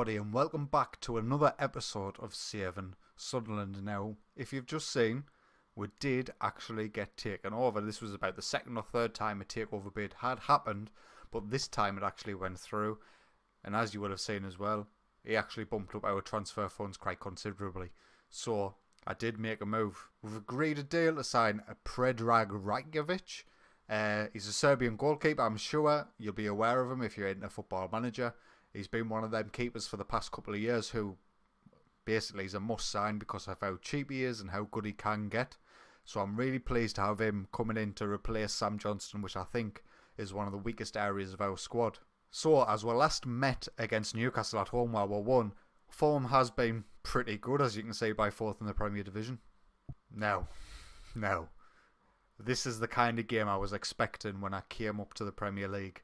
everybody, and welcome back to another episode of Saving Sunderland. Now, if you've just seen, we did actually get taken over. This was about the second or third time a takeover bid had happened, but this time it actually went through. And as you would have seen as well, it actually bumped up our transfer funds quite considerably. So I did make a move. We've agreed a deal to sign a Predrag Rajkovic. He's a Serbian goalkeeper. I'm sure you'll be aware of him if you're into Football Manager. He's been one of them keepers for the past couple of years who basically is a must sign because of how cheap he is and how good he can get. So I'm really pleased to have him coming in to replace Sam Johnston, which I think is one of the weakest areas of our squad. So as we last met against Newcastle at home where we won, form has been pretty good, as you can see, by fourth in the Premier Division. Now, this is the kind of game I was expecting when I came up to the Premier League.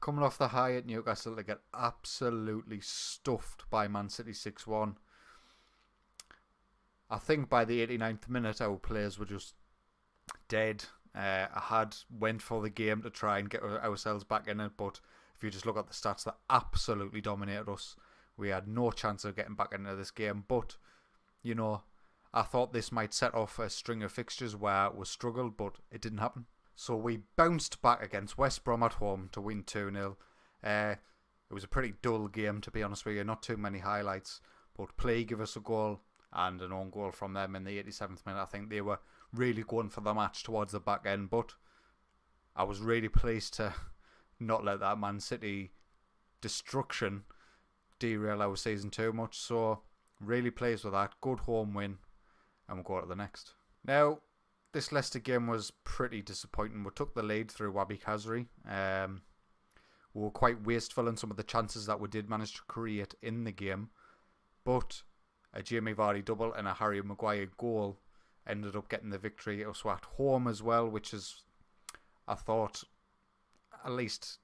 Coming off the high at Newcastle to get absolutely stuffed by Man City 6-1. I think by the 89th minute our players were just dead. I had went for the game to try and get ourselves back in it, but if you just look at the stats, they absolutely dominated us. We had no chance of getting back into this game, but, you know, I thought this might set off a string of fixtures where we struggled, but it didn't happen. So we bounced back against West Brom at home to win 2-0. It was a pretty dull game, to be honest with you. Not too many highlights. But Play gave us a goal and an own goal from them in the 87th minute. I think they were really going for the match towards the back end. But I was really pleased to not let that Man City destruction derail our season too much. So really pleased with that. Good home win. And we'll go to the next. Now, this Leicester game was pretty disappointing. We took the lead through Wabi Kazri. We were quite wasteful in some of the chances that we did manage to create in the game. But a Jamie Vardy double and a Harry Maguire goal ended up getting the victory. It was at home as well, which is, I thought, at least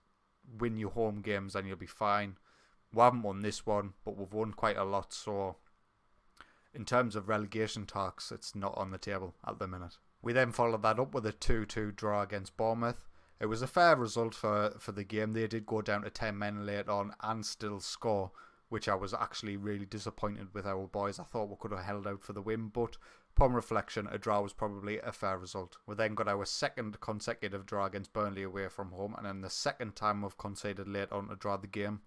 win your home games and you'll be fine. We haven't won this one, but we've won quite a lot. So in terms of relegation talks, it's not on the table at the minute. We then followed that up with a 2-2 draw against Bournemouth. It was a fair result for the game. They did go down to 10 men late on and still score, which I was actually really disappointed with our boys. I thought we could have held out for the win, but upon reflection, a draw was probably a fair result. We then got our second consecutive draw against Burnley away from home, and then the second time we've conceded late on to draw the game.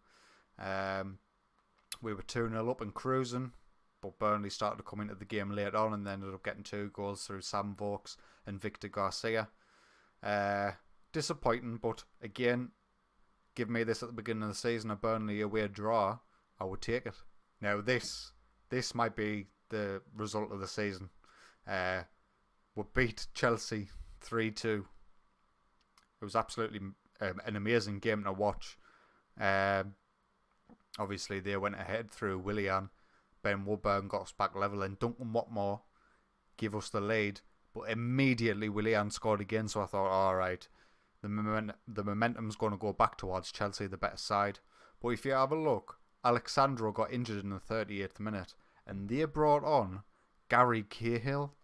We were 2-0 up and cruising, but Burnley started to come into the game late on and then ended up getting 2 goals through Sam Vokes and Victor Garcia. Disappointing, but again, give me this at the beginning of the season, a Burnley away draw, I would take it. Now this might be the result of the season. We beat Chelsea 3-2. It was absolutely an amazing game to watch. Obviously they went ahead through Willian. Ben Woodburn got us back level and Duncan Watmore gave us the lead. But immediately Willian scored again, so I thought, alright, the momentum's going to go back towards Chelsea, the better side. But if you have a look, Alexandro got injured in the 38th minute and they brought on Gary Cahill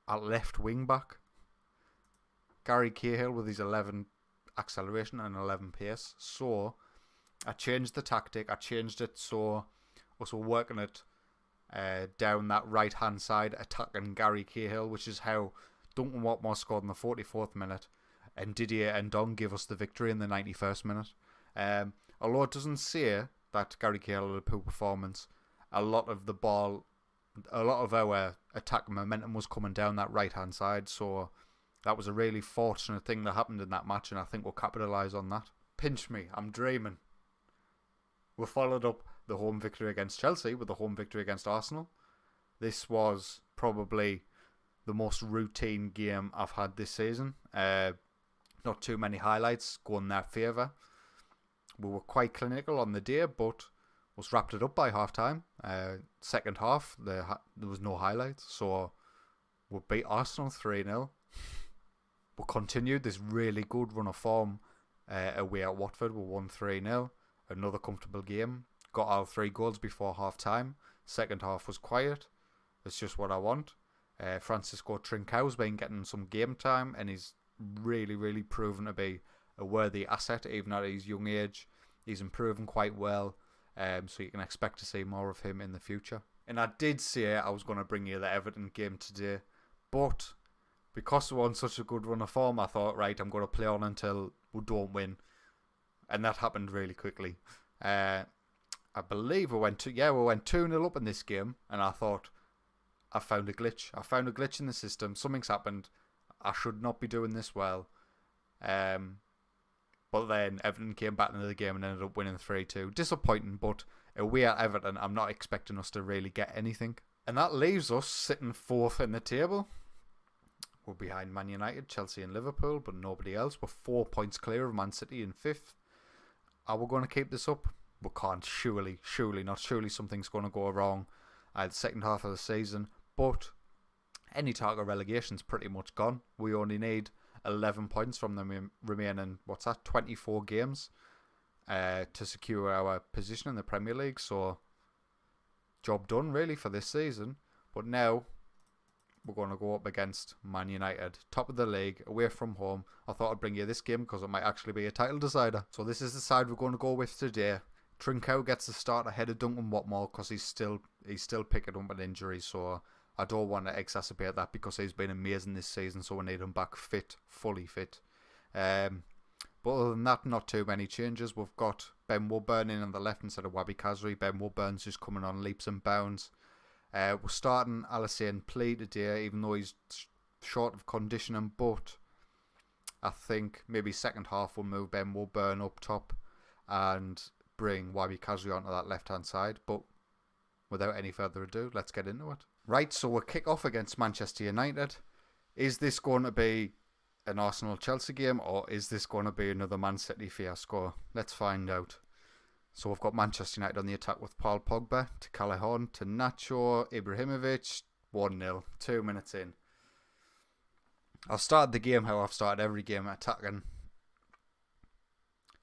at left wing back. Gary Cahill with his 11 acceleration and 11 pace. So I changed the tactic. I changed it so us were working it down that right hand side, attacking Gary Cahill, which is how Duncan Watmore scored in the 44th minute and Didier Ndong gave us the victory in the 91st minute. Although it doesn't say that Gary Cahill had a poor performance, a lot of our attack momentum was coming down that right hand side, so that was a really fortunate thing that happened in that match, and I think we'll capitalise on that. Pinch me, I'm dreaming. We followed up the home victory against Chelsea with the home victory against Arsenal. This was probably the most routine game I've had this season. Not too many highlights go in their favour. We were quite clinical on the day, but was wrapped it up by half time. Second half, there was no highlights, so we beat Arsenal 3-0. We continued this really good run of form away at Watford. We won 3-0. Another comfortable game. Got all 3 goals before half time. Second half was quiet. It's just what I want. Francisco Trincão's been getting some game time and he's really proven to be a worthy asset even at his young age. He's improving quite well, so you can expect to see more of him in the future. And I did say I was going to bring you the Everton game today, but because we're on such a good run of form, I thought, right, I'm going to play on until we don't win. And that happened really quickly. I believe we went 2-0 up in this game, and I thought, I found a glitch. I found a glitch in the system. Something's happened. I should not be doing this well. But then Everton came back into the game and ended up winning 3-2. Disappointing, but away at Everton, I'm not expecting us to really get anything. And that leaves us sitting 4th in the table. We're behind Man United, Chelsea and Liverpool, but nobody else. We're 4 points clear of Man City in 5th. Are we going to keep this up? We can't. Surely something's going to go wrong at the second half of the season. But any talk of relegation's pretty much gone. We only need 11 points from the remaining, 24 games to secure our position in the Premier League. So, job done really for this season. But now, we're going to go up against Man United, top of the league, away from home. I thought I'd bring you this game because it might actually be a title decider. So this is the side we're going to go with today. Trincao gets the start ahead of Duncan Watmore because he's still picking up an injury. So I don't want to exacerbate that because he's been amazing this season. So we need him back fit, fully fit. But other than that, not too many changes. We've got Ben Woodburn in on the left instead of Wabi Kazri. Ben Woodburn's just coming on leaps and bounds. We're starting Alassane Plea today, even though he's short of conditioning. But I think maybe second half we'll move Ben Woodburn up top and bring Wabi Kazri onto that left-hand side. But without any further ado, let's get into it. Right, so we'll kick off against Manchester United. Is this going to be an Arsenal-Chelsea game, or is this going to be another Man City fiasco? Let's find out. So we've got Manchester United on the attack with Paul Pogba to Callejon to Nacho, Ibrahimovic, 1-0, 2 minutes in. I've started the game how I've started every game, attacking.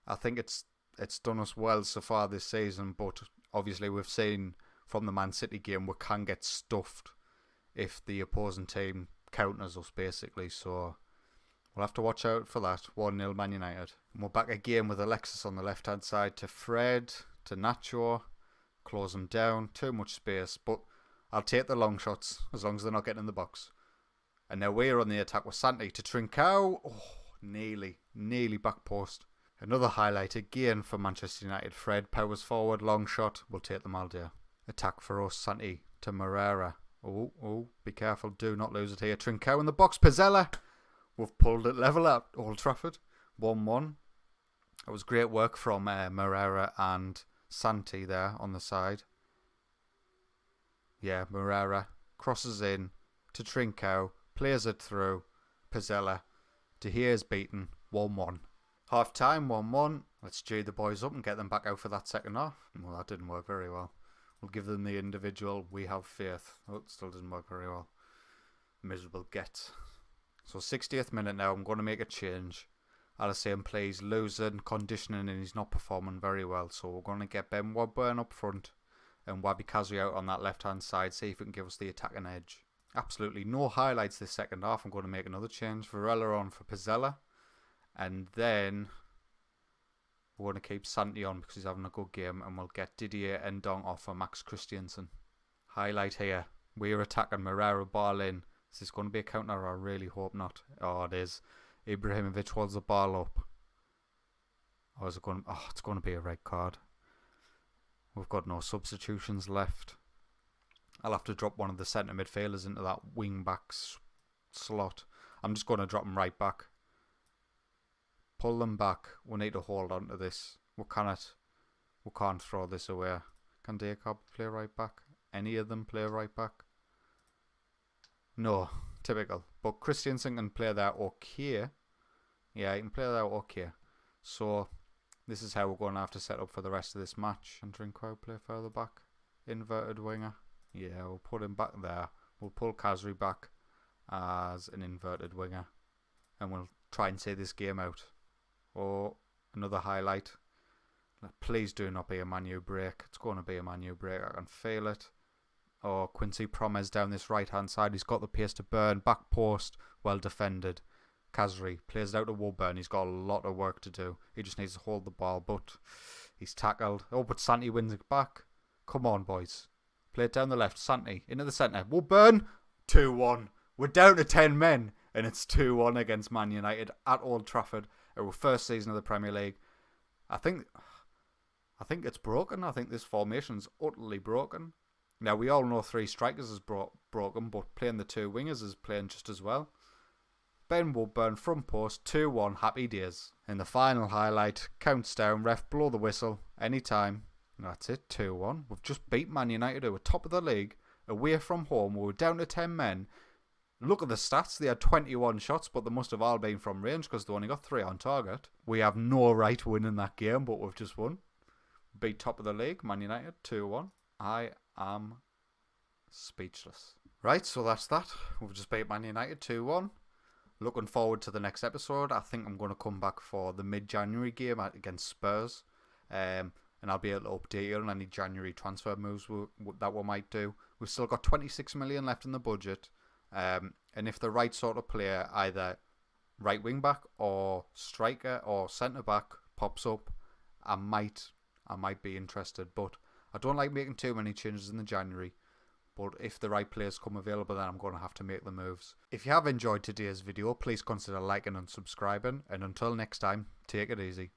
I think it's done us well so far this season, but obviously we've seen from the Man City game we can get stuffed if the opposing team counters us basically, so we'll have to watch out for that. 1-0 Man United. And we're back again with Alexis on the left hand side to Fred, to Nacho. Close them down. Too much space, but I'll take the long shots as long as they're not getting in the box. And now we're on the attack with Santi to Trincao. Oh, nearly back post. Another highlight again for Manchester United. Fred powers forward, long shot. We'll take them all day. Attack for us. Santi to Moreira. Oh, be careful. Do not lose it here. Trincao in the box. Pizzella. We've pulled it level at Old Trafford. 1-1. It was great work from Moreira and Santi there on the side. Yeah, Moreira crosses in to Trincao. Plays it through. Pizzella. De Gea's beaten. 1-1. Half time, 1-1. Let's G the boys up and get them back out for that second half. Well, that didn't work very well. We'll give them the individual we have faith. Oh, it still didn't work very well. Miserable gets. So 60th minute now, I'm going to make a change. Alassane plays losing, conditioning, and he's not performing very well. So we're going to get Ben Woodburn up front and Wabi Kazri out on that left-hand side, see if it can give us the attacking edge. Absolutely no highlights this second half. I'm going to make another change. Varela on for Pizzella. And then we're going to keep Santi on because he's having a good game. And we'll get Didier Ndong off for Max Christiansen. Highlight here. We're attacking Moreira ball in. Is this going to be a counter? I really hope not. Oh, it is. Ibrahimovic holds the ball up. Or is it going? Oh, it's going to be a red card. We've got no substitutions left. I'll have to drop one of the centre midfielders into that wing back slot. I'm just going to drop them right back. Pull them back. We need to hold on to this. We can't throw this away. Can Jacob play right back? Any of them play right back? No, typical. But Christiansen can play that okay. Yeah, he can play that okay. So, this is how we're going to have to set up for the rest of this match. And Trincao play further back. Inverted winger. Yeah, we'll put him back there. We'll pull Kazri back as an inverted winger. And we'll try and see this game out. Oh, another highlight. Please do not be a Man U break. It's going to be a Man U break. I can feel it. Oh, Quincy Promes down this right-hand side. He's got the pace to burn. Back post. Well defended. Kazri plays it out to Woodburn. He's got a lot of work to do. He just needs to hold the ball, but He's tackled. Oh, but Santi wins it back. Come on, boys. Play it down the left. Santi into the centre. Woodburn. 2-1. We're down to 10 men. And it's 2-1 against Man United at Old Trafford. Our first season of the Premier League. I think it's broken. I think this formation's utterly broken. Now, we all know 3 strikers is broken, but playing the 2 wingers is playing just as well. Ben Woodburn, front post, 2-1, happy days. In the final highlight, counts down, ref blow the whistle, anytime. That's it, 2-1. We've just beat Man United, who were top of the league, away from home. We were down to 10 men. Look at the stats, they had 21 shots, but they must have all been from range because they only got 3 on target. We have no right winning that game, but we've just won. Beat top of the league, Man United, 2-1. I am speechless. Right, so that's that. We've just beat Man United 2-1. Looking forward to the next episode. I think I'm going to come back for the mid-January game against Spurs. And I'll be able to update you on any January transfer moves that we might do. We've still got 26 million left in the budget. And if the right sort of player, either right wing back or striker or centre back, pops up, I might be interested. But I don't like making too many changes in the January. But if the right players come available, then I'm going to have to make the moves. If you have enjoyed today's video, please consider liking and subscribing. And until next time, take it easy.